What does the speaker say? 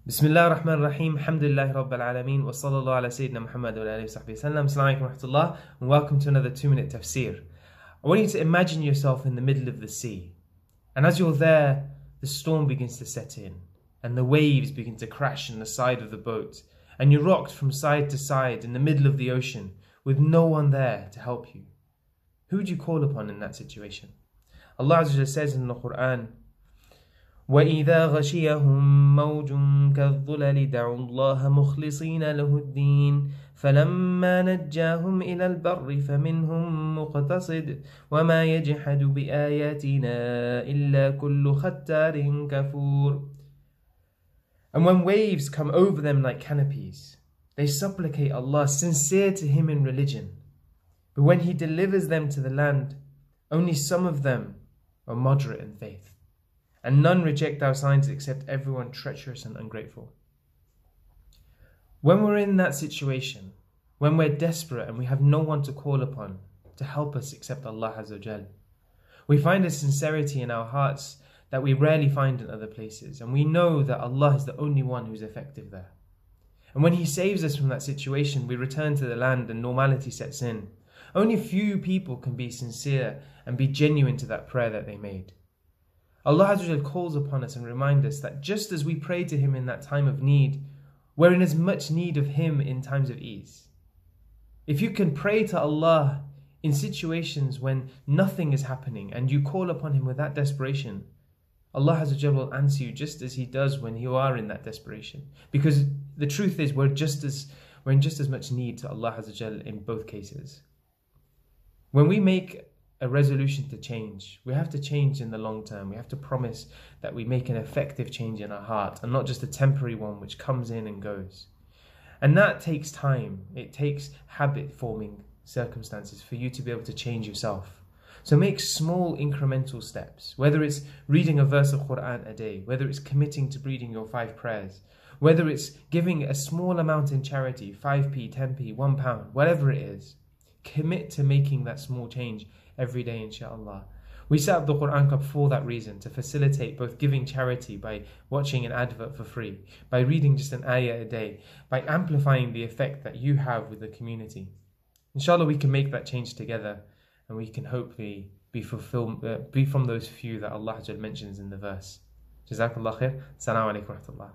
Bismillah ar-Rahman ar-Rahim, alhamdulillahi rabbil alameen, wa sallallahu ala sayyidina Muhammad wa alihi wa sahbihi sallam. Assalamu alaikum wa rahmatullah, and welcome to another 2-minute tafsir. I want you to imagine yourself in the middle of the sea, and as you're there, the storm begins to set in, and the waves begin to crash on the side of the boat, and you're rocked from side to side in the middle of the ocean, with no one there to help you. Who would you call upon in that situation? Allah Azza wa Jalla says in the Quran, وَإِذَا غَشِيَهُم مَّوْجٌ كَالظُّلَلِ دَعُوا اللَّهَ مُخْلِصِينَ لَهُ الدِّينَ فَلَمَّا نَجَّاهُمْ إِلَى الْبَرِّ فَمِنْهُم مُّقْتَصِدٌ وَمَا يَجْحَدُ بِآيَاتِنَا إِلَّا كُلُّ خَتَّارٍ كَفُورٍ. And when waves come over them like canopies, they supplicate Allah, sincere to Him in religion. But when He delivers them to the land, only some of them are moderate in faith. And none reject our signs except everyone treacherous and ungrateful. When we're in that situation, when we're desperate and we have no one to call upon to help us except Allah Azza wa Jal, we find a sincerity in our hearts that we rarely find in other places, and we know that Allah is the only one who's effective there. And when He saves us from that situation, we return to the land and normality sets in. Only few people can be sincere and be genuine to that prayer that they made. Allah Azza wa Jal calls upon us and reminds us that just as we pray to Him in that time of need, we're in as much need of Him in times of ease. If you can pray to Allah in situations when nothing is happening and you call upon Him with that desperation, Allah Azza wa Jal will answer you just as He does when you are in that desperation. Because the truth is we're in just as much need to Allah Azza wa Jal in both cases. When we make a resolution to change, we have to change in the long term. We have to promise that we make an effective change in our heart and not just a temporary one which comes in and goes. And that takes time. It takes habit forming circumstances for you to be able to change yourself. So make small incremental steps, whether it's reading a verse of Quran a day, whether it's committing to reading your 5 prayers, whether it's giving a small amount in charity, 5p, 10p, £1, whatever it is. Commit to making that small change every day, inshallah. We set up the Quran Club for that reason, to facilitate both giving charity by watching an advert for free, by reading just an ayah a day, by amplifying the effect that you have with the community. Inshallah, we can make that change together, and we can hopefully be from those few that Allah mentions in the verse. Jazakallah khair. Assalamu alaikum wa rahmatullah.